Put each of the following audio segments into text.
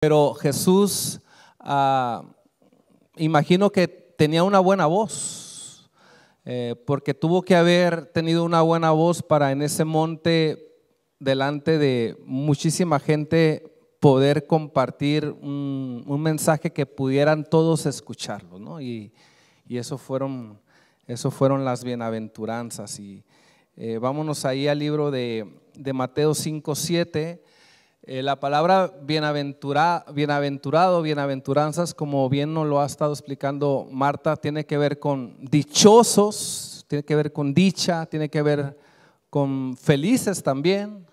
Pero Jesús, imagino que tenía una buena voz, porque tuvo que haber tenido una buena voz para en ese monte, delante de muchísima gente, poder compartir un mensaje que pudieran todos escucharlo, ¿no? Y eso fueron las bienaventuranzas. Y vámonos ahí al libro de Mateo 5:7. La palabra bienaventurado, bienaventuranzas, como bien nos lo ha estado explicando Marta, tiene que ver con dichosos, tiene que ver con dicha, tiene que ver con felices también,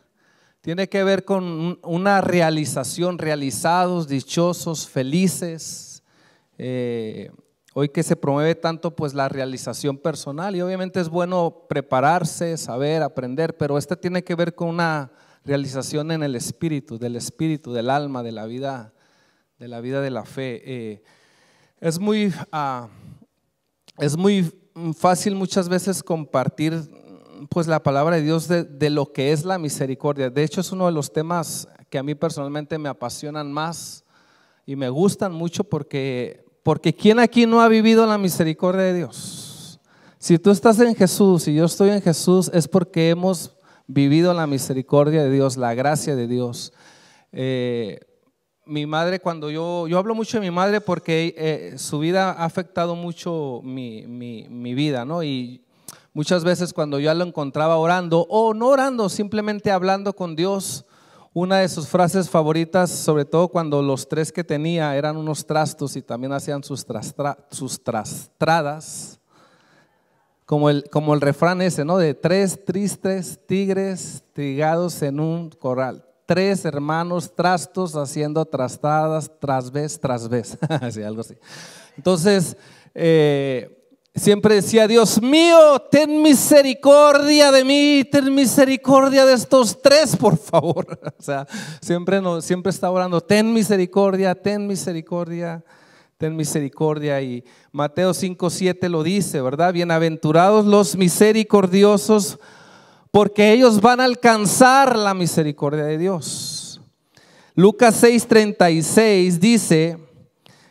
tiene que ver con una realización, realizados, dichosos, felices. Hoy que se promueve tanto pues la realización personal, y obviamente es bueno prepararse, saber, aprender, pero tiene que ver con una realización en el espíritu, del alma, de la vida de la fe. Es muy fácil muchas veces compartir pues la palabra de Dios de lo que es la misericordia. De hecho, es uno de los temas que a mí personalmente me apasionan más y me gustan mucho, porque ¿quién aquí no ha vivido la misericordia de Dios? Si tú estás en Jesús y yo estoy en Jesús, es porque hemos vivido la misericordia de Dios, la gracia de Dios. Mi madre, cuando yo hablo mucho de mi madre porque su vida ha afectado mucho mi vida, ¿no? Y muchas veces cuando yo la encontraba orando, o no orando, simplemente hablando con Dios, una de sus frases favoritas, sobre todo cuando los tres que tenía eran unos trastos y también hacían sus trastradas, como el refrán ese, ¿no? De 3 tristes tigres trigados en un corral. 3 hermanos trastos haciendo trastadas tras vez. Así, algo así. Entonces, siempre decía: Dios mío, ten misericordia de mí, ten misericordia de estos 3, por favor. O sea, siempre está orando: ten misericordia, ten misericordia, ten misericordia. Y Mateo 5:7 lo dice, ¿verdad? Bienaventurados los misericordiosos, porque ellos van a alcanzar la misericordia de Dios. Lucas 6:36 dice,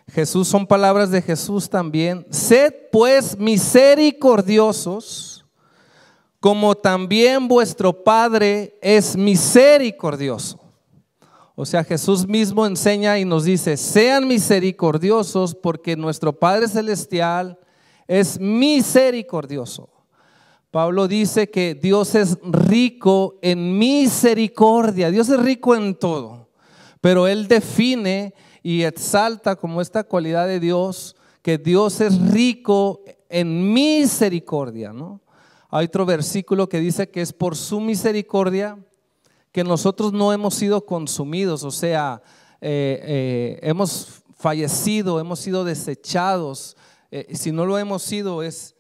Jesús, son palabras de Jesús también: sed pues misericordiosos, como también vuestro Padre es misericordioso. O sea, Jesús mismo enseña y nos dice: sean misericordiosos porque nuestro Padre Celestial es misericordioso. Pablo dice que Dios es rico en misericordia. Dios es rico en todo, pero Él define y exalta como esta cualidad de Dios, que Dios es rico en misericordia, ¿no? Hay otro versículo que dice que es por su misericordia que nosotros no hemos sido consumidos, o sea, hemos fallecido, hemos sido desechados. Si no lo hemos sido, es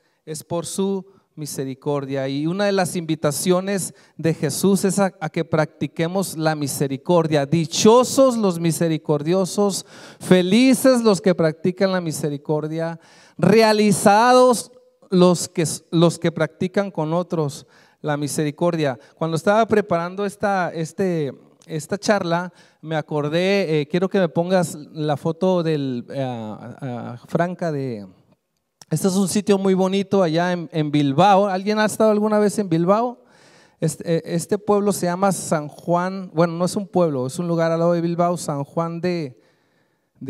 por su misericordia. Y una de las invitaciones de Jesús es a que practiquemos la misericordia. Dichosos los misericordiosos, felices los que practican la misericordia, realizados los que practican con otros la misericordia. Cuando estaba preparando esta charla, me acordé, quiero que me pongas la foto Franca de... Este es un sitio muy bonito allá en Bilbao. ¿Alguien ha estado alguna vez en Bilbao? Este pueblo se llama San Juan, bueno, no es un pueblo, es un lugar al lado de Bilbao, San Juan de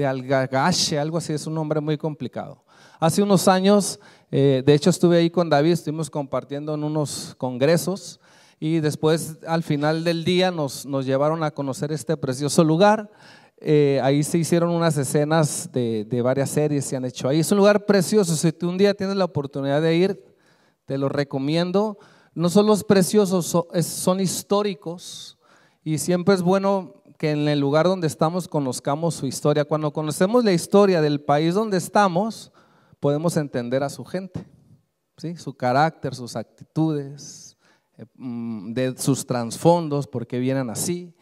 Algagache, algo así, es un nombre muy complicado. Hace unos años, de hecho estuve ahí con David, estuvimos compartiendo en unos congresos, y después al final del día nos llevaron a conocer este precioso lugar. Ahí se hicieron unas escenas de varias series, se han hecho ahí. Es un lugar precioso. Si tú un día tienes la oportunidad de ir, te lo recomiendo. No solo es precioso, son históricos, y siempre es bueno que en el lugar donde estamos conozcamos su historia. Cuando conocemos la historia del país donde estamos, podemos entender a su gente, ¿sí? Su carácter, sus actitudes, de sus trasfondos, por qué vienen así.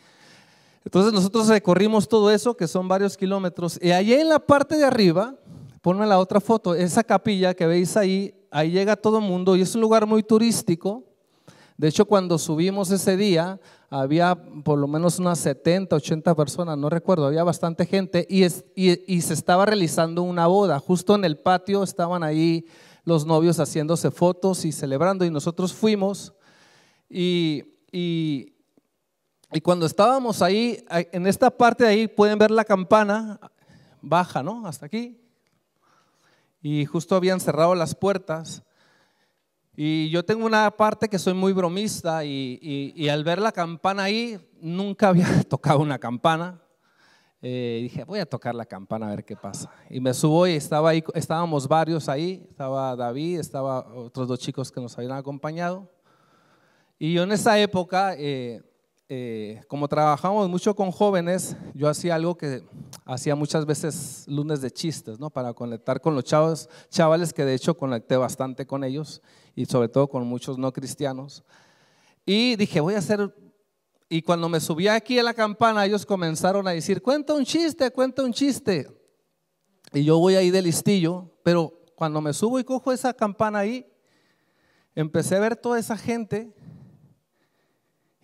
Entonces nosotros recorrimos todo eso, que son varios kilómetros, y allí en la parte de arriba, ponme la otra foto, esa capilla que veis ahí llega todo el mundo, y es un lugar muy turístico. De hecho, cuando subimos ese día, había por lo menos unas 70, 80 personas, no recuerdo, había bastante gente y se estaba realizando una boda. Justo en el patio estaban ahí los novios haciéndose fotos y celebrando, y nosotros fuimos y cuando estábamos ahí, en esta parte de ahí pueden ver la campana, baja, ¿no? Hasta aquí. Y justo habían cerrado las puertas. Y yo tengo una parte que soy muy bromista y al ver la campana ahí, nunca había tocado una campana. Dije, voy a tocar la campana a ver qué pasa. Y me subo y estábamos varios ahí, estaba David, estaba otros 2 chicos que nos habían acompañado. Y yo en esa época, como trabajamos mucho con jóvenes, yo hacía algo que hacía muchas veces, lunes de chistes, ¿no? Para conectar con los chavales, que de hecho conecté bastante con ellos y sobre todo con muchos no cristianos. Y dije, voy a hacer, y cuando me subí aquí a la campana, ellos comenzaron a decir, cuenta un chiste, cuenta un chiste. Y yo voy ahí de listillo, pero cuando me subo y cojo esa campana ahí, empecé a ver toda esa gente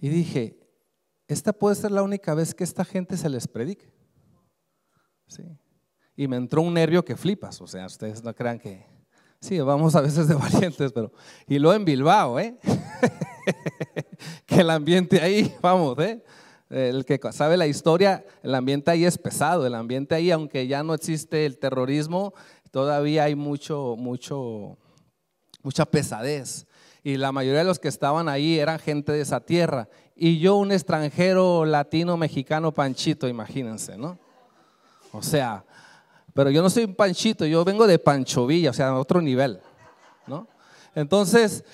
y dije, esta puede ser la única vez que esta gente se les predique. Sí. Y me entró un nervio que flipas, o sea, ustedes no crean que, sí, vamos a veces de valientes, pero, y luego en Bilbao, que el ambiente ahí, vamos, el que sabe la historia, el ambiente ahí es pesado, el ambiente ahí, aunque ya no existe el terrorismo, todavía hay mucha pesadez. Y la mayoría de los que estaban ahí eran gente de esa tierra. Y yo, un extranjero latino, mexicano, Panchito, imagínense, ¿no? O sea, pero yo no soy un Panchito, yo vengo de Pancho Villa, o sea, a otro nivel, ¿no? Entonces,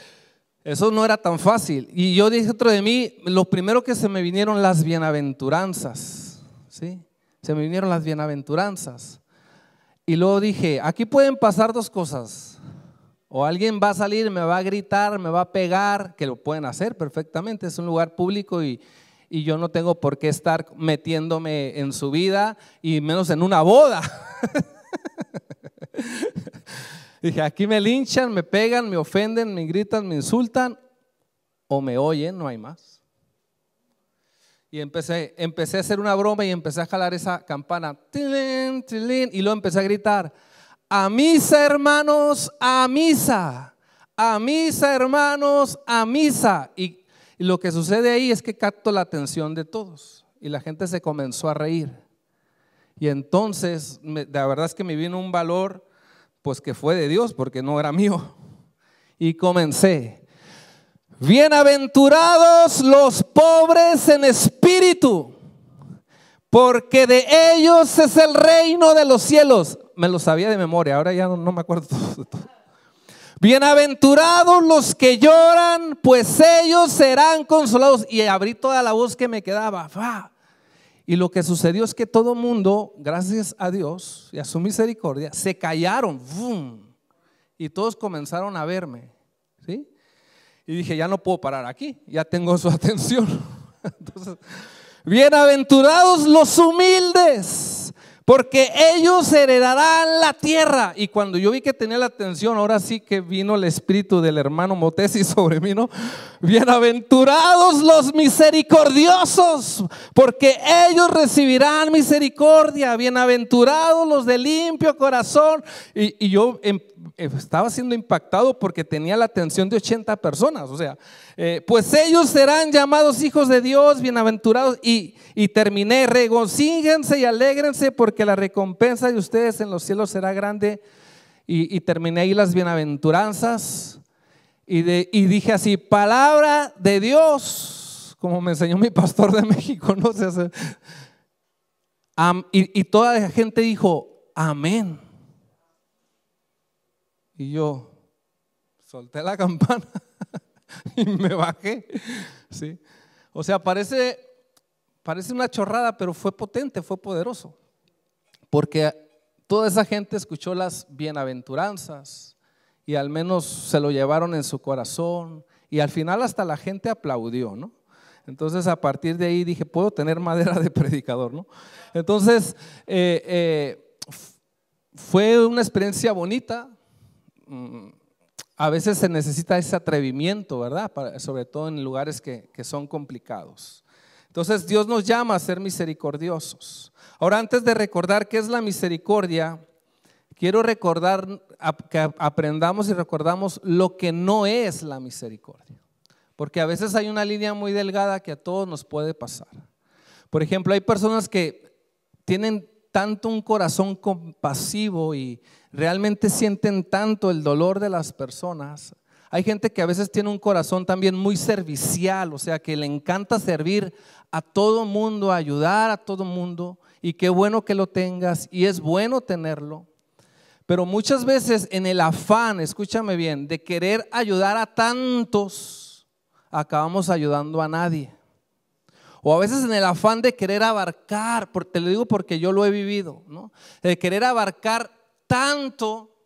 eso no era tan fácil. Y yo dije dentro de mí, lo primero que se me vinieron las bienaventuranzas, ¿sí? Se me vinieron las bienaventuranzas. Y luego dije, aquí pueden pasar 2 cosas. O alguien va a salir, me va a gritar, me va a pegar, que lo pueden hacer perfectamente, es un lugar público y yo no tengo por qué estar metiéndome en su vida y menos en una boda. Dije, aquí me linchan, me pegan, me ofenden, me gritan, me insultan o me oyen, no hay más. Y empecé a hacer una broma y empecé a jalar esa campana, tilín, tilín, y luego empecé a gritar, a misa, hermanos, a misa. A misa, hermanos, a misa. Y lo que sucede ahí es que capto la atención de todos. Y la gente se comenzó a reír. Y entonces, la verdad es que me vino un valor, pues que fue de Dios, porque no era mío. Y comencé. Bienaventurados los pobres en espíritu, porque de ellos es el reino de los cielos. Me lo sabía de memoria, ahora ya no me acuerdo todo. Bienaventurados los que lloran, pues ellos serán consolados. Y abrí toda la voz que me quedaba. Y lo que sucedió es que todo mundo, gracias a Dios y a su misericordia, se callaron. ¡Bum! Y todos comenzaron a verme, ¿sí? Y dije, ya no puedo parar aquí, ya tengo su atención. Entonces, bienaventurados los humildes, porque ellos heredarán la tierra. Y cuando yo vi que tenía la atención, ahora sí que vino el espíritu del hermano Motesi sobre mí, ¿no? Bienaventurados los misericordiosos, porque ellos recibirán misericordia. Bienaventurados los de limpio corazón. Y yo estaba siendo impactado porque tenía la atención de 80 personas, o sea, pues ellos serán llamados hijos de Dios, bienaventurados. Y terminé, regocíjense y alégrense porque la recompensa de ustedes en los cielos será grande. Y terminé ahí las bienaventuranzas y dije así, palabra de Dios, como me enseñó mi pastor de México, ¿no? Y toda la gente dijo, amén. Y yo solté la campana y me bajé, ¿sí? O sea, parece una chorrada, pero fue potente, fue poderoso. Porque toda esa gente escuchó las bienaventuranzas y al menos se lo llevaron en su corazón. Y al final hasta la gente aplaudió, ¿no? Entonces a partir de ahí dije, puedo tener madera de predicador, ¿no? Entonces fue una experiencia bonita. a veces se necesita ese atrevimiento, ¿verdad? Sobre todo en lugares que son complicados. Entonces Dios nos llama a ser misericordiosos. Ahora, antes de recordar qué es la misericordia, quiero recordar que aprendamos y recordamos lo que no es la misericordia. Porque a veces hay una línea muy delgada que a todos nos puede pasar. Por ejemplo, hay personas que tienen tanto un corazón compasivo y realmente sienten tanto el dolor de las personas. Hay gente que a veces tiene un corazón también muy servicial, o sea, que le encanta servir a todo mundo, ayudar a todo mundo, y qué bueno que lo tengas y es bueno tenerlo. Pero muchas veces en el afán, escúchame bien, de querer ayudar a tantos, acabamos ayudando a nadie. O a veces en el afán de querer abarcar, te lo digo porque yo lo he vivido, ¿no? De querer abarcar tanto,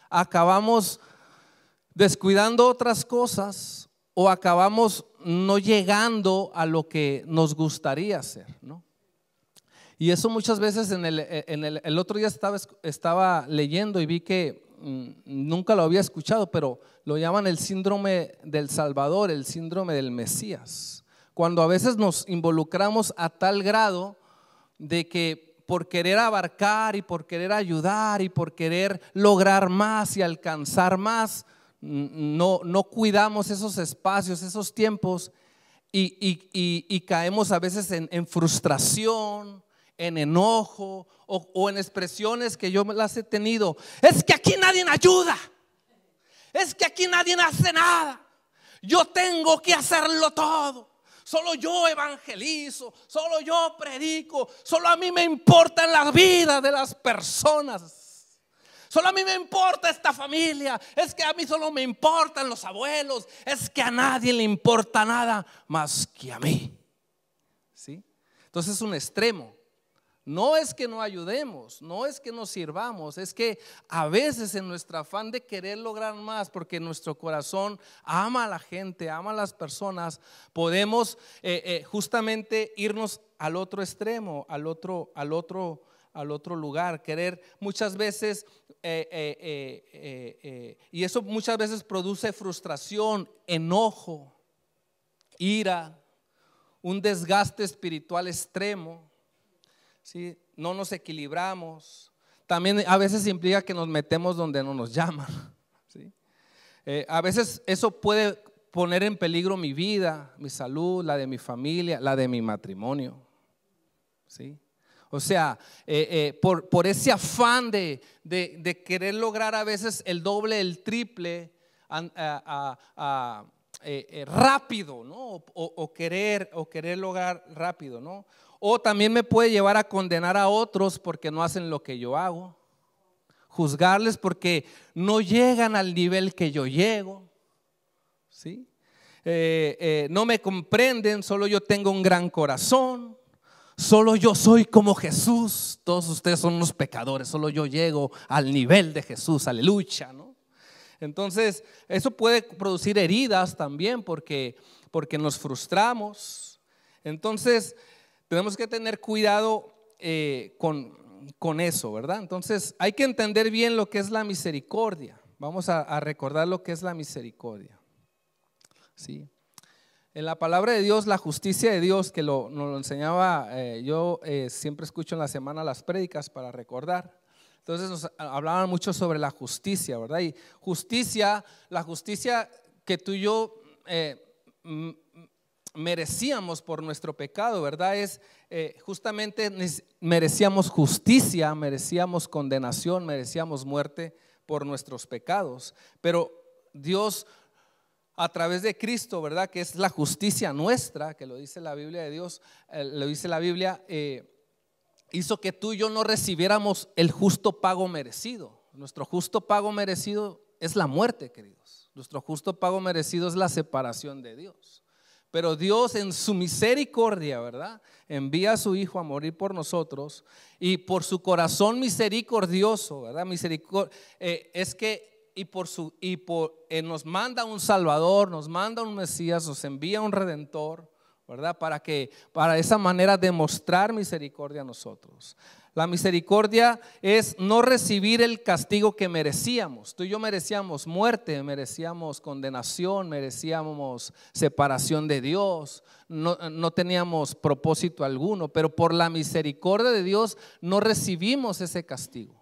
acabamos descuidando otras cosas o acabamos no llegando a lo que nos gustaría hacer, ¿no? Y eso muchas veces el otro día estaba leyendo y vi que nunca lo había escuchado, pero lo llaman el síndrome del Salvador, el síndrome del Mesías. Cuando a veces nos involucramos a tal grado de que por querer abarcar y por querer ayudar y por querer lograr más y alcanzar más, no cuidamos esos espacios, esos tiempos y caemos a veces en frustración, en enojo o en expresiones que yo las he tenido. Es que aquí nadie ayuda, es que aquí nadie hace nada, yo tengo que hacerlo todo. Solo yo evangelizo, solo yo predico, solo a mí me importa la vida de las personas, solo a mí me importa esta familia, es que a mí solo me importan los abuelos, es que a nadie le importa nada más que a mí. ¿Sí? Entonces es un extremo. No es que no ayudemos, no es que nos sirvamos, es que a veces en nuestro afán de querer lograr más, porque nuestro corazón ama a la gente, ama a las personas, podemos justamente irnos al otro extremo, al otro lugar, querer muchas veces, y eso muchas veces produce frustración, enojo, ira, un desgaste espiritual extremo. ¿Sí? No nos equilibramos. También a veces implica que nos metemos donde no nos llaman. ¿Sí? A veces eso puede poner en peligro mi vida, mi salud, la de mi familia, la de mi matrimonio. ¿Sí? O sea, por ese afán de querer lograr a veces el doble, el triple rápido, ¿no? O querer lograr rápido, ¿no? O también me puede llevar a condenar a otros porque no hacen lo que yo hago, juzgarles porque no llegan al nivel que yo llego, ¿sí? No me comprenden, solo yo tengo un gran corazón, solo yo soy como Jesús, todos ustedes son unos pecadores, solo yo llego al nivel de Jesús, aleluya, ¿no? Entonces eso puede producir heridas también porque nos frustramos. Entonces tenemos que tener cuidado con eso, ¿verdad? Entonces hay que entender bien lo que es la misericordia. Vamos a recordar lo que es la misericordia. ¿Sí? En la palabra de Dios, la justicia de Dios, que nos lo enseñaba, yo siempre escucho en la semana las prédicas para recordar. Entonces nos hablaban mucho sobre la justicia, ¿verdad? Y justicia, la justicia que tú y yo merecíamos por nuestro pecado, ¿verdad? Es justamente merecíamos justicia, merecíamos condenación, merecíamos muerte por nuestros pecados. Pero Dios, a través de Cristo, ¿verdad? Que es la justicia nuestra, que lo dice la Biblia de Dios, lo dice la Biblia, hizo que tú y yo no recibiéramos el justo pago merecido. Nuestro justo pago merecido es la muerte, queridos. Nuestro justo pago merecido es la separación de Dios. Pero Dios en su misericordia, ¿verdad? Envía a su Hijo a morir por nosotros y por su corazón misericordioso, ¿verdad? Es que nos manda un Salvador, nos manda un Mesías, nos envía un Redentor, ¿verdad? Para esa manera demostrar misericordia a nosotros. La misericordia es no recibir el castigo que merecíamos. Tú y yo merecíamos muerte, merecíamos condenación, merecíamos separación de Dios, no teníamos propósito alguno, pero por la misericordia de Dios no recibimos ese castigo,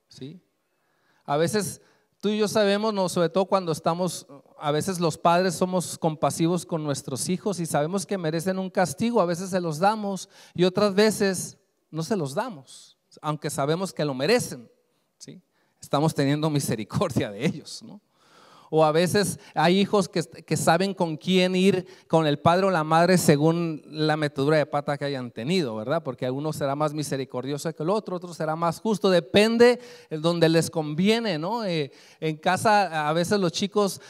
¿sí? A veces tú y yo sabemos, no, sobre todo cuando a veces los padres somos compasivos con nuestros hijos y sabemos que merecen un castigo, a veces se los damos y otras veces no se los damos, aunque sabemos que lo merecen, ¿sí? Estamos teniendo misericordia de ellos, ¿no? O a veces hay hijos que saben con quién ir, con el padre o la madre según la metedura de pata que hayan tenido, ¿verdad? Porque uno será más misericordioso que el otro será más justo, depende de donde les conviene, ¿no? En casa a veces los chicos,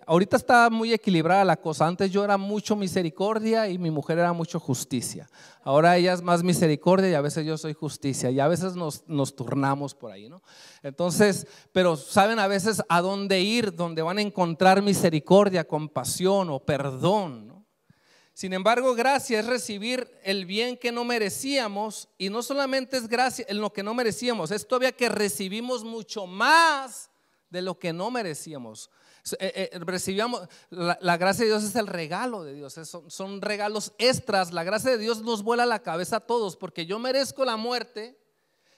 ahorita está muy equilibrada la cosa. Antes yo era mucho misericordia y mi mujer era mucho justicia. Ahora ella es más misericordia y a veces yo soy justicia y a veces nos turnamos por ahí, ¿no? Entonces, pero saben a veces a dónde ir, donde van a encontrar misericordia, compasión o perdón, ¿no? Sin embargo, gracia es recibir el bien que no merecíamos, y no solamente es gracia en lo que no merecíamos, es todavía que recibimos mucho más de lo que no merecíamos. Recibíamos la gracia de Dios, es el regalo de Dios, son regalos extras. La gracia de Dios nos vuela la cabeza a todos, porque yo merezco la muerte.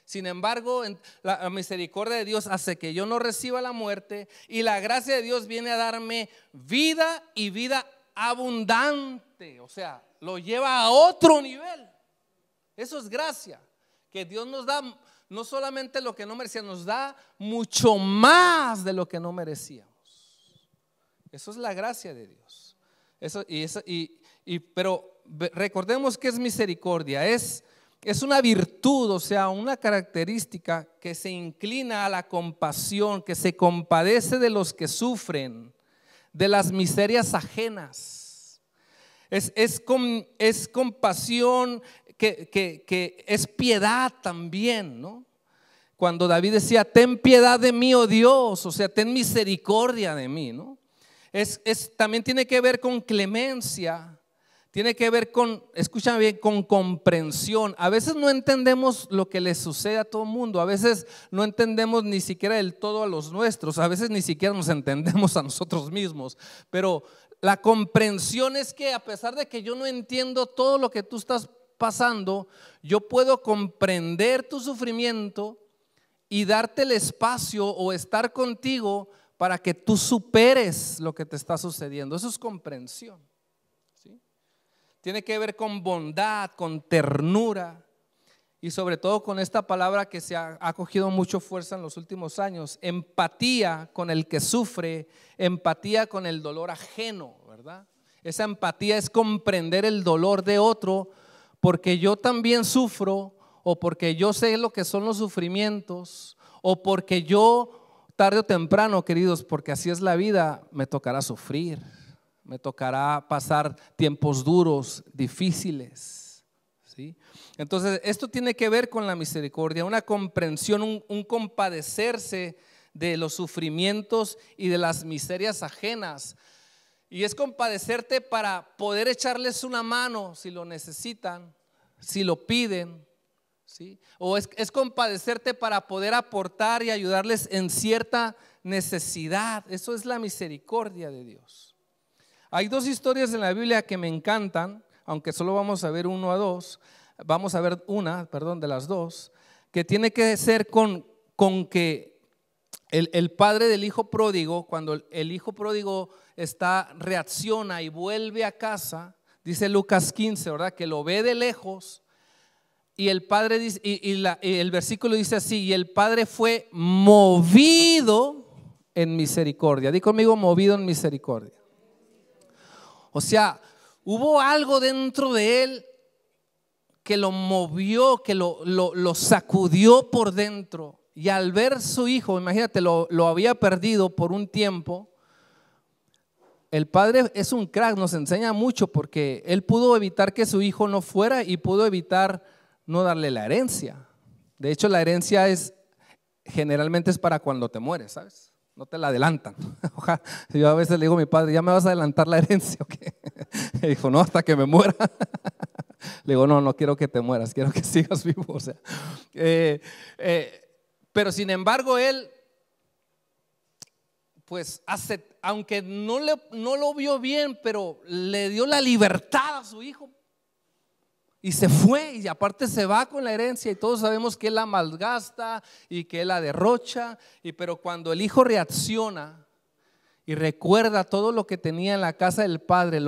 Sin embargo, la misericordia de Dios hace que yo no reciba la muerte, y la gracia de Dios viene a darme vida y vida abundante. O sea, lo lleva a otro nivel. Eso es gracia, que Dios nos da no solamente lo que no merecíamos, nos da mucho más de lo que no merecíamos. Eso es la gracia de Dios. Pero recordemos que es misericordia, es una virtud, o sea, una característica que se inclina a la compasión, que se compadece de los que sufren, de las miserias ajenas. Es compasión que es piedad también, ¿no? Cuando David decía, ten piedad de mí, oh Dios, o sea, ten misericordia de mí, ¿no? También tiene que ver con clemencia. Tiene que ver con, escúchame bien, con comprensión. A veces no entendemos lo que le sucede a todo el mundo. A veces no entendemos ni siquiera del todo a los nuestros. A veces ni siquiera nos entendemos a nosotros mismos. Pero la comprensión es que a pesar de que yo no entiendo todo lo que tú estás pasando, yo puedo comprender tu sufrimiento y darte el espacio o estar contigo para que tú superes lo que te está sucediendo. Eso es comprensión. Tiene que ver con bondad, con ternura, y sobre todo con esta palabra que se ha cogido mucho fuerza en los últimos años: empatía con el que sufre, empatía con el dolor ajeno, ¿verdad? Esa empatía es comprender el dolor de otro, porque yo también sufro, o porque yo sé lo que son los sufrimientos, o porque yo tarde o temprano, queridos, porque así es la vida, me tocará sufrir. Me tocará pasar tiempos duros, difíciles, ¿sí? Entonces esto tiene que ver con la misericordia, una comprensión, un compadecerse de los sufrimientos y de las miserias ajenas. Y es compadecerte para poder echarles una mano si lo necesitan, si lo piden, ¿sí? O es compadecerte para poder aportar y ayudarles en cierta necesidad. Eso es la misericordia de Dios. Hay dos historias en la Biblia que me encantan, aunque solo vamos a ver vamos a ver una de las dos, que tiene que ser con que el padre del hijo pródigo, cuando el hijo pródigo reacciona y vuelve a casa, dice Lucas 15, ¿verdad? Que lo ve de lejos, y el padre dice, y el versículo dice así: y el padre fue movido en misericordia. Di conmigo, movido en misericordia. O sea, hubo algo dentro de él que lo movió, que lo sacudió por dentro. Y al ver su hijo, imagínate, lo había perdido por un tiempo. El padre es un crack, nos enseña mucho, porque él pudo evitar que su hijo no fuera y pudo evitar no darle la herencia. De hecho, la herencia generalmente es para cuando te mueres, ¿sabes? No te la adelantan. Yo a veces le digo a mi padre, ¿ya me vas a adelantar la herencia o qué? Y dijo, no, hasta que me muera. Le digo, no, no quiero que te mueras, quiero que sigas vivo. O sea, pero sin embargo él, pues aunque no lo vio bien, pero le dio la libertad a su hijo. Y se fue, y aparte se va con la herencia, y todos sabemos que él la malgasta y que él la derrocha. Pero cuando el hijo reacciona y recuerda todo lo que tenía en la casa del padre,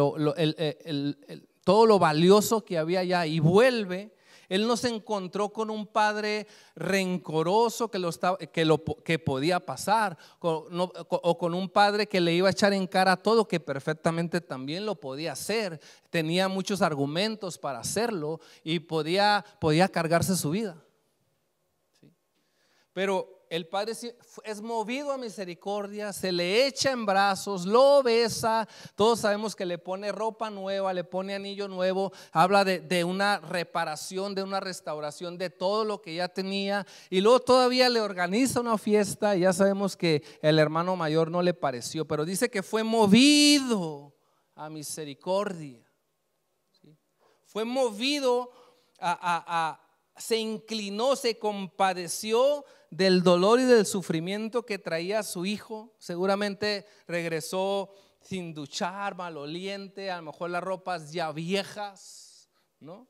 todo lo valioso que había allá, y vuelve, él no se encontró con un padre rencoroso que podía pasar, o con un padre que le iba a echar en cara todo, que perfectamente también lo podía hacer. Tenía muchos argumentos para hacerlo y podía cargarse su vida. ¿Sí? Pero el padre es movido a misericordia, se le echa en brazos, lo besa. Todos sabemos que le pone ropa nueva, le pone anillo nuevo. Habla de una reparación, de una restauración de todo lo que ya tenía. Y luego todavía le organiza una fiesta. Y ya sabemos que el hermano mayor no le pareció, pero dice que fue movido a misericordia. ¿Sí? Fue movido se inclinó, se compadeció del dolor y del sufrimiento que traía su hijo. Seguramente regresó sin duchar, maloliente, a lo mejor las ropas ya viejas, ¿no?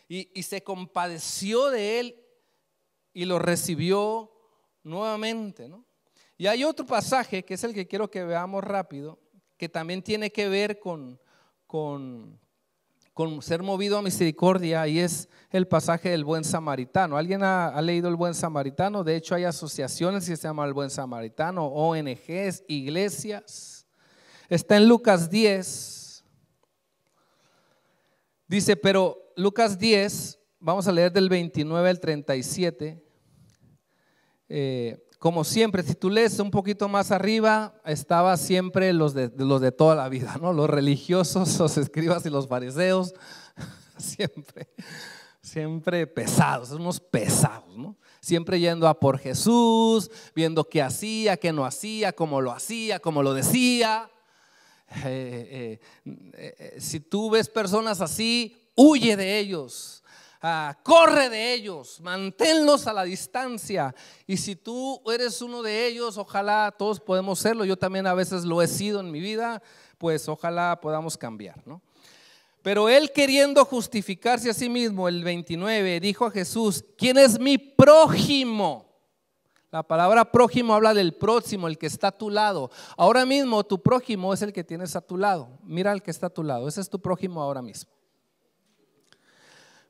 Y se compadeció de él y lo recibió nuevamente, ¿no? Y hay otro pasaje que es el que quiero que veamos rápido, que también tiene que ver con ser movido a misericordia, y es el pasaje del buen samaritano. ¿Alguien ha leído el buen samaritano? De hecho hay asociaciones que se llaman el buen samaritano, ONGs, iglesias. Está en Lucas 10. Dice, pero Lucas 10, vamos a leer del 29 al 37. Como siempre, si tú lees un poquito más arriba, estaba siempre los de toda la vida, ¿no? Los religiosos, los escribas y los fariseos, siempre pesados, unos pesados, ¿no? Siempre yendo a por Jesús, viendo qué hacía, qué no hacía, cómo lo decía. Si tú ves personas así, huye de ellos. Corre de ellos, manténlos a la distancia. Y si tú eres uno de ellos, ojalá todos podemos serlo. Yo también a veces lo he sido en mi vida, pues ojalá podamos cambiar, ¿no? Pero él, queriendo justificarse a sí mismo, el 29, dijo a Jesús: ¿quién es mi prójimo? La palabra prójimo habla del próximo, el que está a tu lado. Ahora mismo tu prójimo es el que tienes a tu lado. Mira al que está a tu lado, ese es tu prójimo ahora mismo.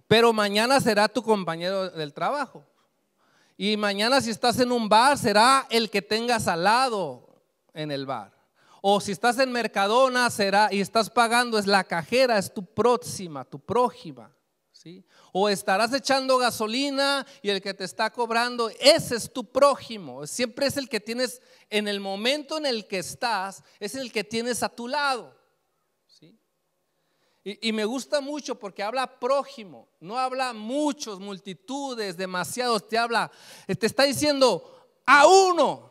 Pero mañana será tu compañero del trabajo. Y mañana, si estás en un bar, será el que tengas al lado en el bar. O si estás en Mercadona, será, y estás pagando, es la cajera, es tu próxima, tu prójima, ¿sí? O estarás echando gasolina y el que te está cobrando, ese es tu prójimo. Siempre es el que tienes en el momento en el que estás, es el que tienes a tu lado. Y me gusta mucho porque habla prójimo, no habla muchos, multitudes, demasiados. Te está diciendo a uno,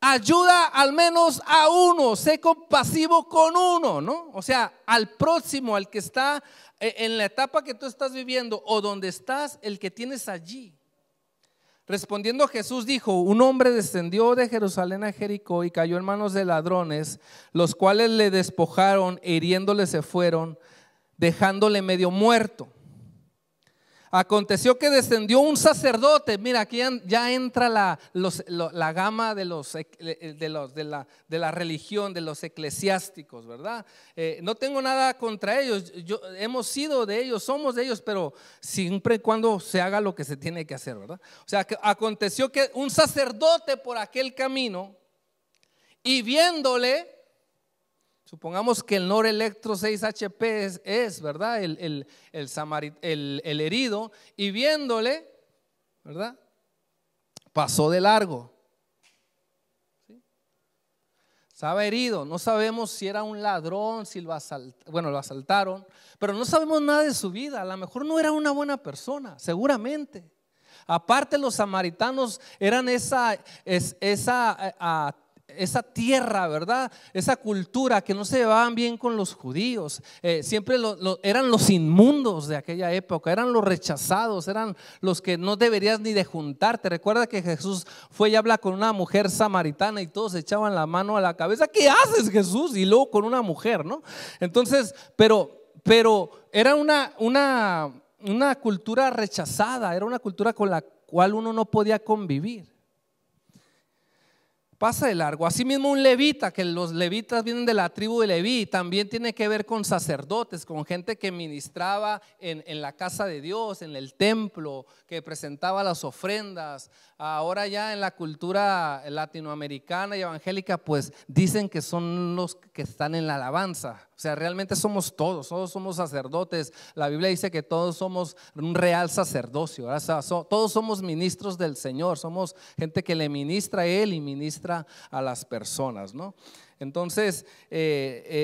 ayuda al menos a uno, sé compasivo con uno, ¿no? O sea, al próximo, al que está en la etapa que tú estás viviendo o donde estás, el que tienes allí. Respondiendo Jesús dijo: un hombre descendió de Jerusalén a Jericó y cayó en manos de ladrones, los cuales le despojaron e hiriéndole se fueron, dejándole medio muerto. Aconteció que descendió un sacerdote. Mira, aquí ya entra la gama de la religión, de los eclesiásticos, ¿verdad? No tengo nada contra ellos, hemos sido de ellos, somos de ellos, pero siempre y cuando se haga lo que se tiene que hacer, ¿verdad? O sea, que aconteció que un sacerdote por aquel camino, y viéndole, supongamos que el Nord Electro 6 HP es ¿verdad? El herido, y viéndole, ¿verdad? Pasó de largo. ¿Sí? Estaba herido, no sabemos si era un ladrón, si lo asaltaron, pero no sabemos nada de su vida. A lo mejor no era una buena persona, seguramente. Aparte, los samaritanos eran esa tierra, ¿verdad? Esa cultura que no se llevaban bien con los judíos. Siempre eran los inmundos de aquella época, eran los rechazados, eran los que no deberías ni de juntarte. Recuerda que Jesús fue y habla con una mujer samaritana y todos echaban la mano a la cabeza. ¿Qué haces, Jesús? Y luego con una mujer, ¿no? Entonces, pero era una cultura rechazada, era una cultura con la cual uno no podía convivir. Pasa de largo. Asimismo, un levita, que los levitas vienen de la tribu de Leví, también tiene que ver con sacerdotes, con gente que ministraba en la casa de Dios, en el templo, que presentaba las ofrendas. Ahora ya en la cultura latinoamericana y evangélica, pues dicen que son los que están en la alabanza. O sea, realmente somos todos somos sacerdotes. La Biblia dice que todos somos un real sacerdocio, o sea, todos somos ministros del Señor, somos gente que le ministra a Él y ministra a las personas, ¿no? Entonces,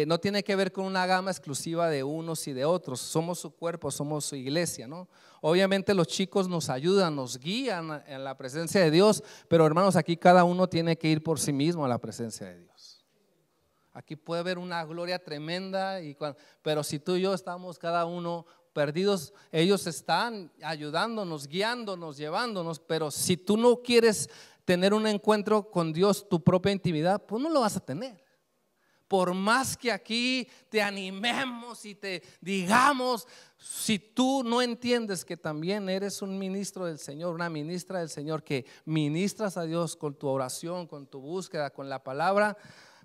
no tiene que ver con una gama exclusiva de unos y de otros. Somos su cuerpo, somos su iglesia, ¿no? Obviamente los chicos nos ayudan, nos guían en la presencia de Dios, pero hermanos, aquí cada uno tiene que ir por sí mismo a la presencia de Dios. Aquí puede haber una gloria tremenda, pero si tú y yo estamos cada uno perdidos, ellos están ayudándonos, guiándonos, llevándonos, pero si tú no quieres tener un encuentro con Dios, tu propia intimidad, pues no lo vas a tener. Por más que aquí te animemos y te digamos, si tú no entiendes que también eres un ministro del Señor, una ministra del Señor, que ministras a Dios con tu oración, con tu búsqueda, con la palabra,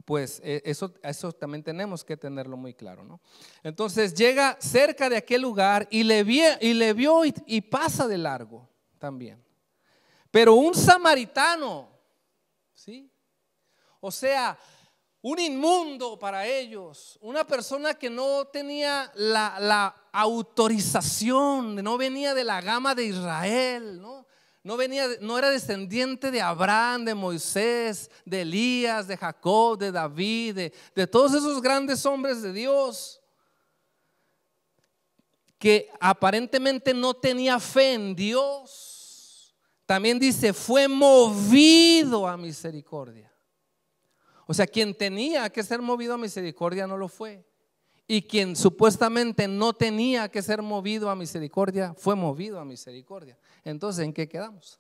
pues eso también tenemos que tenerlo muy claro, ¿no? Entonces llega cerca de aquel lugar y le vio y pasa de largo también. Pero un samaritano, ¿sí? O sea, un inmundo para ellos, una persona que no tenía la autorización, no venía de la gama de Israel, ¿no? No era descendiente de Abraham, de Moisés, de Elías, de Jacob, de David, de todos esos grandes hombres de Dios, que aparentemente no tenía fe en Dios. También dice, fue movido a misericordia. O sea, quien tenía que ser movido a misericordia no lo fue. Y quien supuestamente no tenía que ser movido a misericordia fue movido a misericordia. Entonces, ¿en qué quedamos?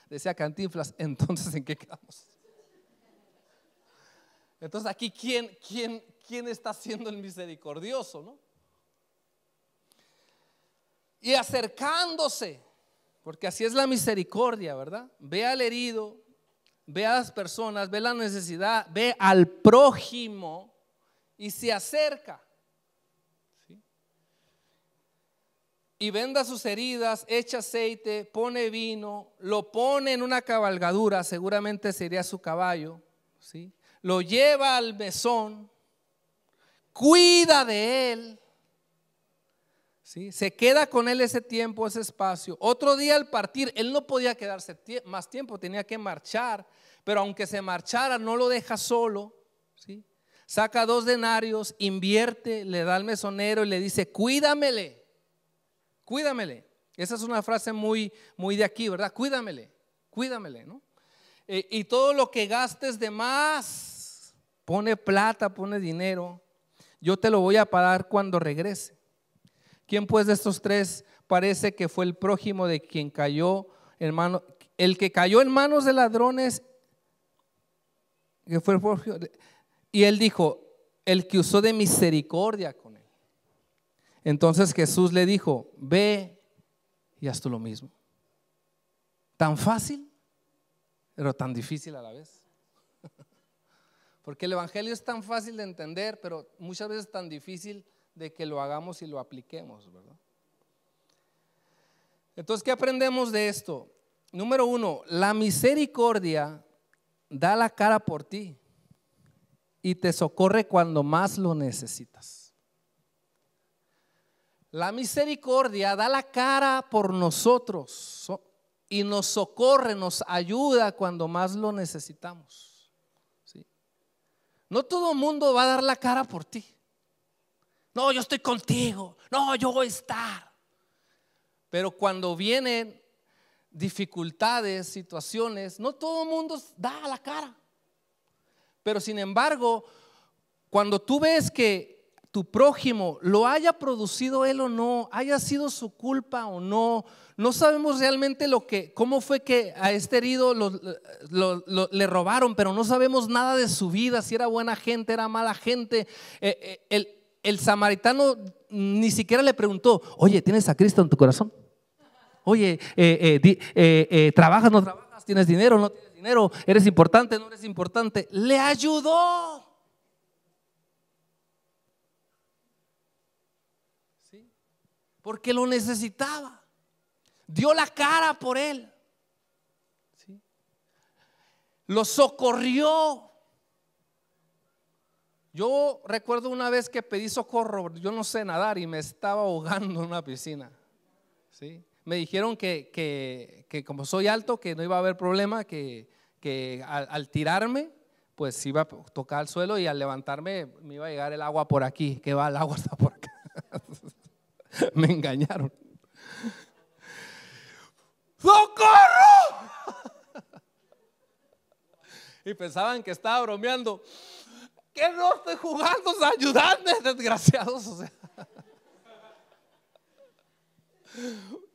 Decía Cantinflas, entonces ¿en qué quedamos? Entonces aquí ¿quién está siendo el misericordioso, no? Y acercándose, porque así es la misericordia, ¿verdad? Ve al herido, ve a las personas, ve la necesidad, ve al prójimo y se acerca. Y venda sus heridas, echa aceite, pone vino, lo pone en una cabalgadura, seguramente sería su caballo, ¿sí? Lo lleva al mesón, cuida de él, ¿sí? Se queda con él ese tiempo, ese espacio. Otro día al partir, él no podía quedarse más tiempo, tenía que marchar, pero aunque se marchara no lo deja solo, ¿sí? Saca 2 denarios, invierte, le da al mesonero y le dice, cuídamele. Cuídamele. Esa es una frase muy de aquí, ¿verdad? Cuídamele, ¿no? Y todo lo que gastes de más, pone plata, pone dinero, yo te lo voy a pagar cuando regrese. ¿Quién pues de estos 3 parece que fue el prójimo de quien cayó en manos, el que cayó en manos de ladrones? Que fue el prójimo. Y él dijo, el que usó de misericordia con él. Entonces Jesús le dijo, ve y haz tú lo mismo. Tan fácil, pero tan difícil a la vez. Porque el evangelio es tan fácil de entender, pero muchas veces tan difícil de que lo hagamos y lo apliquemos, ¿verdad? Entonces, ¿qué aprendemos de esto? Número 1, la misericordia da la cara por ti y te socorre cuando más lo necesitas. La misericordia da la cara por nosotros y nos socorre, nos ayuda cuando más lo necesitamos, ¿sí? No todo el mundo va a dar la cara por ti. No, yo estoy contigo. No, yo voy a estar. Pero cuando vienen dificultades, situaciones, no todo el mundo da la cara. Pero sin embargo, cuando tú ves que tu prójimo lo haya producido él o no, haya sido su culpa o no, no sabemos realmente cómo fue que a este herido le robaron, pero no sabemos nada de su vida, si era buena gente, era mala gente. El samaritano ni siquiera le preguntó: oye, ¿tienes a Cristo en tu corazón? Oye, ¿trabajas, no trabajas? ¿Tienes dinero, no tienes dinero? ¿Eres importante, no eres importante? Le ayudó. ¿Sí? Porque lo necesitaba. Dio la cara por él. ¿Sí? Lo socorrió. Yo recuerdo una vez que pedí socorro, yo no sé nadar y me estaba ahogando en una piscina. ¿Sí? Me dijeron que como soy alto, que no iba a haber problema, que al tirarme, pues iba a tocar el suelo y al levantarme me iba a llegar el agua por aquí, que va el agua hasta por acá. Me engañaron. ¡Socorro! Y pensaban que estaba bromeando. Que no estoy jugando, ayudadme, desgraciados. O sea.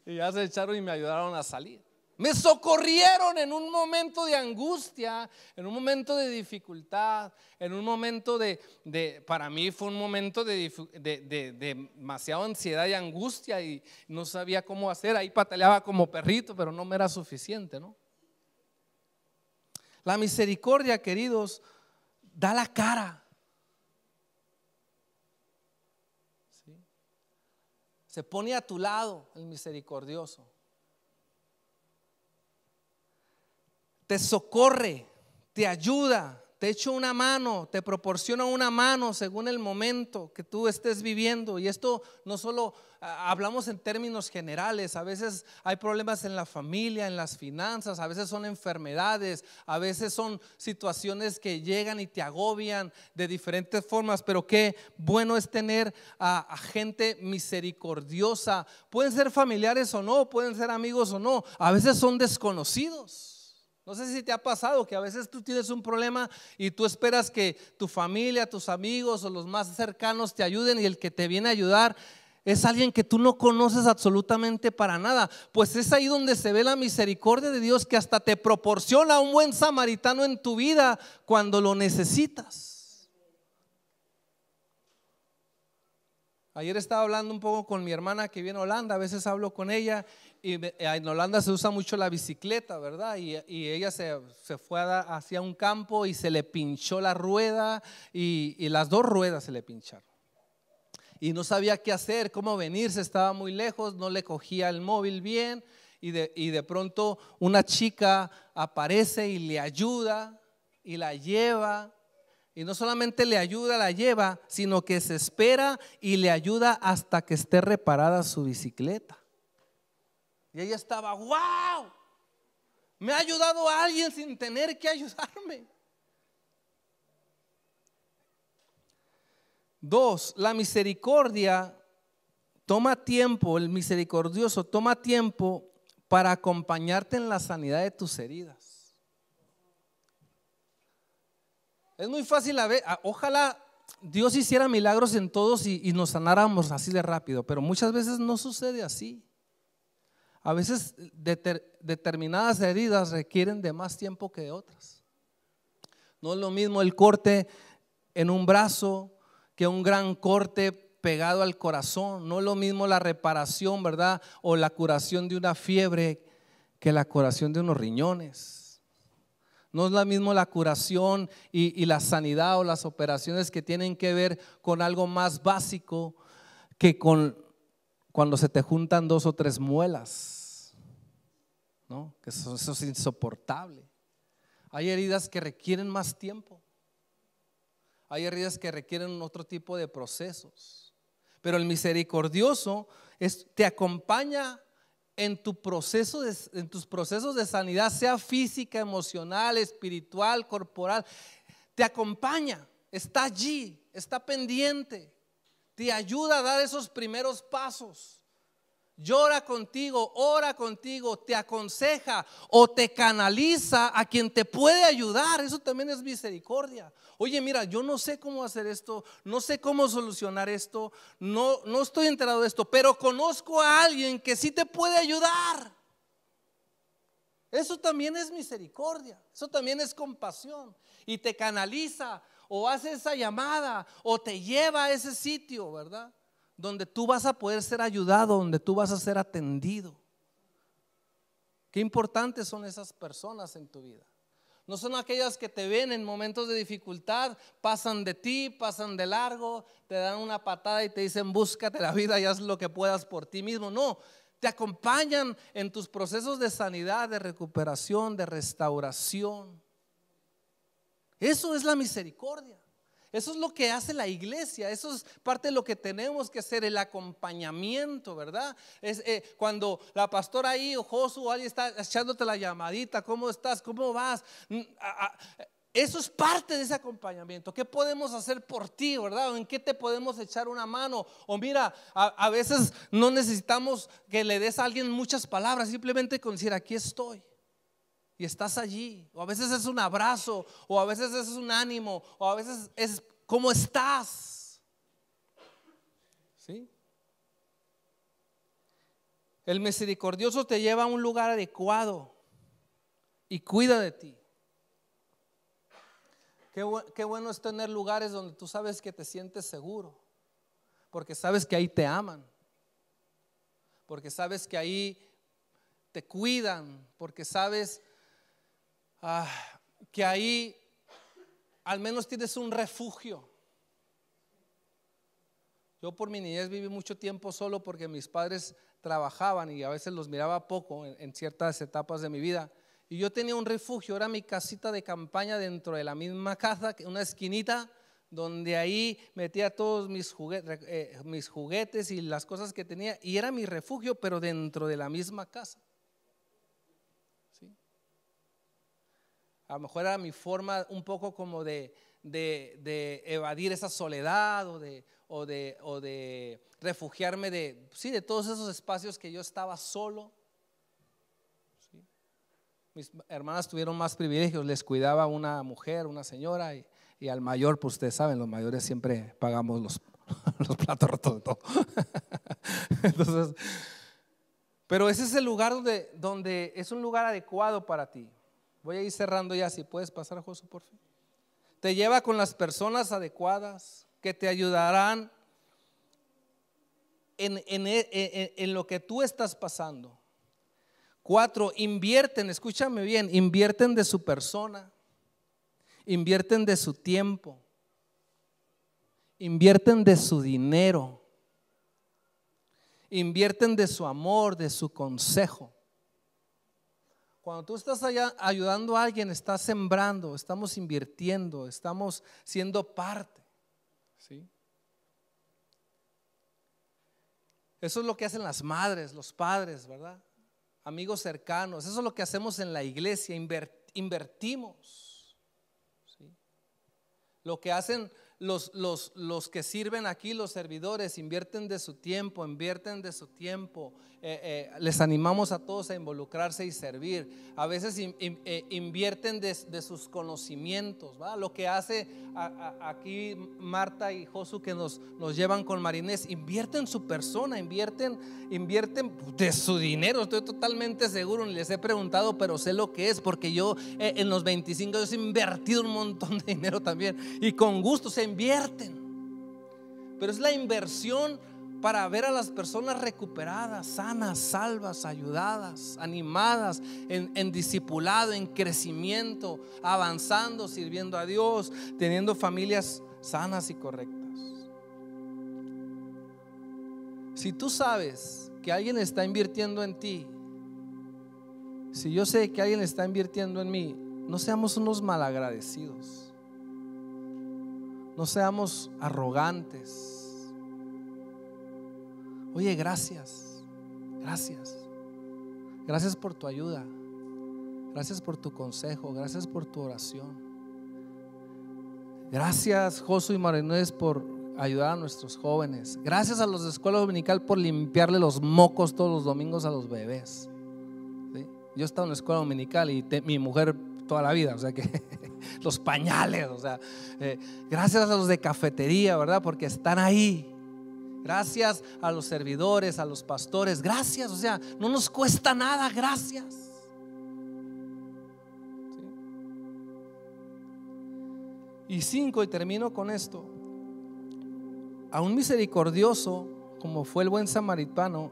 Y ya se echaron y me ayudaron a salir. Me socorrieron en un momento de angustia, en un momento de dificultad, en un momento para mí fue un momento de demasiada ansiedad y angustia y no sabía cómo hacer. Ahí pataleaba como perrito, pero no me era suficiente, ¿no? La misericordia, queridos, da la cara. ¿Sí? Se pone a tu lado el misericordioso. Te socorre, te ayuda, te echa una mano, te proporciona una mano según el momento que tú estés viviendo. Y esto no solo hablamos en términos generales. A veces hay problemas en la familia, en las finanzas, a veces son enfermedades, a veces son situaciones que llegan y te agobian de diferentes formas. Pero qué bueno es tener a gente misericordiosa. Pueden ser familiares o no, pueden ser amigos o no, a veces son desconocidos. No sé si te ha pasado que a veces tú tienes un problema y tú esperas que tu familia, tus amigos o los más cercanos te ayuden, y el que te viene a ayudar es alguien que tú no conoces absolutamente para nada. Pues es ahí donde se ve la misericordia de Dios, que hasta te proporciona un buen samaritano en tu vida cuando lo necesitas. Ayer estaba hablando un poco con mi hermana que viene a Holanda, a veces hablo con ella. Y en Holanda se usa mucho la bicicleta, ¿verdad? Y ella se fue hacia un campo y se le pinchó la rueda y las dos ruedas se le pincharon. Y no sabía qué hacer, cómo venirse, estaba muy lejos, no le cogía el móvil bien. Y de pronto una chica aparece y le ayuda y la lleva. Y no solamente le ayuda, la lleva, sino que se espera y le ayuda hasta que esté reparada su bicicleta. Y ella estaba: wow, me ha ayudado a alguien sin tener que ayudarme. 2, la misericordia toma tiempo, el misericordioso toma tiempo para acompañarte en la sanidad de tus heridas. Es muy fácil ojalá Dios hiciera milagros en todos y nos sanáramos así de rápido, pero muchas veces no sucede así. A veces determinadas heridas requieren de más tiempo que otras. No es lo mismo el corte en un brazo que un gran corte pegado al corazón. No es lo mismo la reparación, ¿verdad? O la curación de una fiebre que la curación de unos riñones. No es lo mismo la curación y la sanidad o las operaciones que tienen que ver con algo más básico que cuando se te juntan 2 o 3 muelas, ¿no? Que eso es insoportable. Hay heridas que requieren más tiempo. Hay heridas que requieren otro tipo de procesos. Pero el misericordioso te acompaña en tus procesos de sanidad, sea física, emocional, espiritual, corporal. Te acompaña, está allí, está pendiente, te ayuda a dar esos primeros pasos. llora contigo, ora contigo, te aconseja o te canaliza a quien te puede ayudar. Eso también es misericordia. Oye, mira, yo no sé cómo hacer esto, no sé cómo solucionar esto, no estoy enterado de esto, pero conozco a alguien que sí te puede ayudar. Eso también es misericordia, eso también es compasión. Y te canaliza o hace esa llamada o te lleva a ese sitio, ¿verdad? Donde tú vas a poder ser ayudado, donde tú vas a ser atendido. Qué importantes son esas personas en tu vida. No son aquellas que te ven en momentos de dificultad, pasan de ti, pasan de largo, te dan una patada y te dicen búscate la vida y haz lo que puedas por ti mismo. No, te acompañan en tus procesos de sanidad, de recuperación, de restauración. Eso es la misericordia. Eso es lo que hace la iglesia. Eso es parte de lo que tenemos que hacer, el acompañamiento, ¿verdad? Es cuando la pastora ahí o Josu o alguien está echándote la llamadita, ¿cómo estás? ¿Cómo vas? Eso es parte de ese acompañamiento. ¿Qué podemos hacer por ti, verdad? ¿O en qué te podemos echar una mano? O mira, a veces no necesitamos que le des a alguien muchas palabras, simplemente con decir aquí estoy. Y estás allí, o a veces es un abrazo, o a veces es un ánimo, o a veces es ¿cómo estás? ¿Sí? El misericordioso te lleva a un lugar adecuado y cuida de ti. Qué bueno es tener lugares donde tú sabes que te sientes seguro, porque sabes que ahí te aman, porque sabes que ahí te cuidan, porque sabes que ahí al menos tienes un refugio. Yo por mi niñez viví mucho tiempo solo porque mis padres trabajaban y a veces los miraba poco en ciertas etapas de mi vida. Y yo tenía un refugio, era mi casita de campaña dentro de la misma casa, una esquinita donde ahí metía todos mis juguetes y las cosas que tenía, y era mi refugio, pero dentro de la misma casa. A lo mejor era mi forma un poco como de evadir esa soledad o de refugiarme de todos esos espacios que yo estaba solo. ¿Sí? Mis hermanas tuvieron más privilegios, les cuidaba una mujer, una señora, y al mayor, pues ustedes saben, los mayores siempre pagamos los platos rotos de todo. Entonces, pero ese es el lugar donde es un lugar adecuado para ti. Voy a ir cerrando ya, si puedes pasar, Josu, por favor. Te lleva con las personas adecuadas que te ayudarán en lo que tú estás pasando. 4, invierten, escúchame bien, invierten de su persona, invierten de su tiempo, invierten de su dinero, invierten de su amor, de su consejo. Cuando tú estás allá ayudando a alguien, estás sembrando, estamos invirtiendo, estamos siendo parte. ¿Sí? Eso es lo que hacen las madres, los padres, ¿verdad? Amigos cercanos. Eso es lo que hacemos en la iglesia, invertimos. ¿Sí? Lo que hacen los que sirven aquí, los servidores, invierten de su tiempo, les animamos a todos a involucrarse y servir. A veces invierten de sus conocimientos, ¿va? Lo que hace aquí Marta y Josu, que nos llevan con Marinés, invierten su persona, invierten de su dinero. Estoy totalmente seguro, ni les he preguntado, pero sé lo que es, porque yo en los 25 años he invertido un montón de dinero también, y con gusto se invierten. Pero es la inversión para ver a las personas recuperadas, sanas, salvas, ayudadas, animadas, en discipulado, en crecimiento, avanzando, sirviendo a Dios, teniendo familias sanas y correctas. Si tú sabes que alguien está invirtiendo en ti, si yo sé que alguien está invirtiendo en mí, no seamos unos malagradecidos. No seamos arrogantes. Oye, gracias por tu ayuda, gracias por tu consejo, gracias por tu oración. Gracias, Josu y Marinés, por ayudar a nuestros jóvenes. Gracias a los de escuela dominical por limpiarle los mocos todos los domingos a los bebés, ¿sí? Yo he estado en la escuela dominical y mi mujer toda la vida, o sea que los pañales, o sea, gracias a los de cafetería, ¿verdad? Porque están ahí. Gracias a los servidores, a los pastores, gracias, o sea, no nos cuesta nada, gracias. ¿Sí? Y 5, y termino con esto. A un misericordioso, como fue el buen samaritano,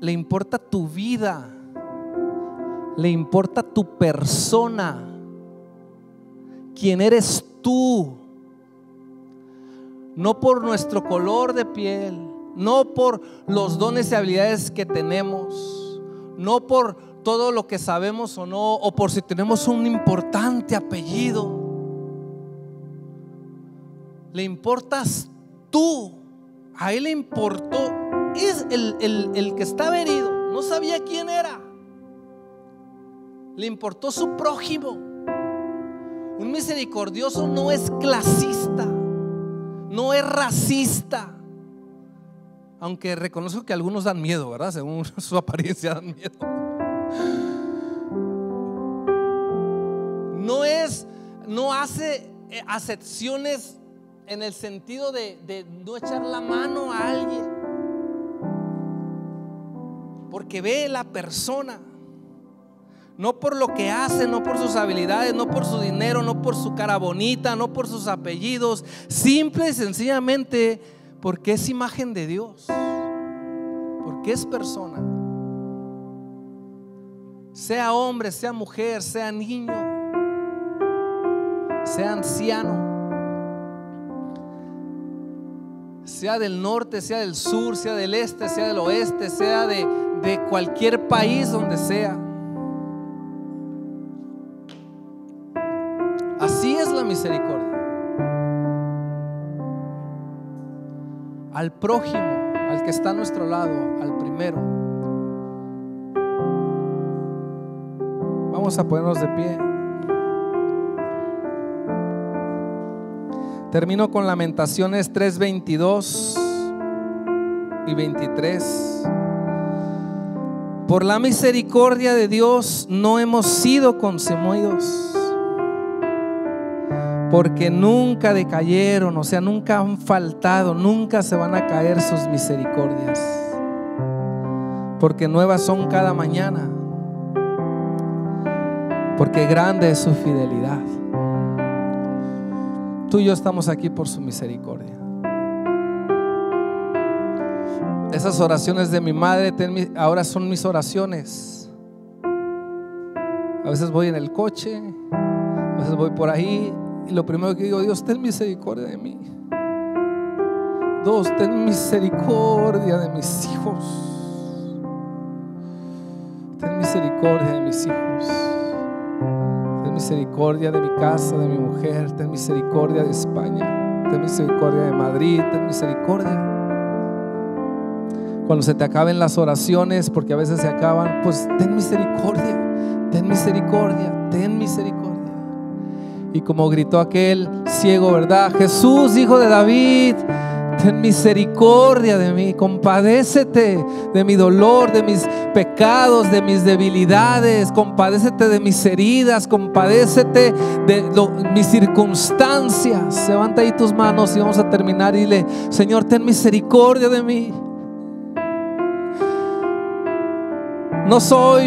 le importa tu vida, le importa tu persona, quién eres tú. No por nuestro color de piel, no por los dones y habilidades que tenemos, no por todo lo que sabemos o no, o por si tenemos un importante apellido. Le importas tú. A él le importó. Es el que estaba herido, no sabía quién era. Le importó su prójimo. Un misericordioso no es clasista, no es racista. Aunque reconozco que algunos dan miedo, ¿verdad? Según su apariencia dan miedo. No hace acepciones en el sentido de no echar la mano a alguien, porque ve la persona, no por lo que hace, no por sus habilidades, no por su dinero, no por su cara bonita, no por sus apellidos, simple y sencillamente porque es imagen de Dios, porque es persona. Sea hombre, sea mujer, sea niño, sea anciano, sea del norte, sea del sur, sea del este, sea del oeste, sea de cualquier país donde sea. Así es la misericordia. Al prójimo, al que está a nuestro lado, al primero. Vamos a ponernos de pie. Termino con Lamentaciones 3:22 y 23. Por la misericordia de Dios no hemos sido consumidos, porque nunca decayeron, o sea, nunca han faltado, nunca se van a caer sus misericordias, porque nuevas son cada mañana, porque grande es su fidelidad. Tú y yo estamos aquí por su misericordia. Esas oraciones de mi madre ahora son mis oraciones. A veces voy en el coche, a veces voy por ahí y lo primero que digo: Dios, ten misericordia de mí. Dios, ten misericordia de mis hijos. Ten misericordia de mis hijos. Ten misericordia de mi casa, de mi mujer. Ten misericordia de España. Ten misericordia de Madrid. Ten misericordia. Cuando se te acaben las oraciones, porque a veces se acaban, pues ten misericordia. Ten misericordia. Ten misericordia. Y como gritó aquel ciego, ¿verdad? Jesús, hijo de David, ten misericordia de mí, compadécete de mi dolor, de mis pecados, de mis debilidades, compadécete de mis heridas, compadécete de mis circunstancias. Levanta ahí tus manos y vamos a terminar y dile: Señor, ten misericordia de mí. No soy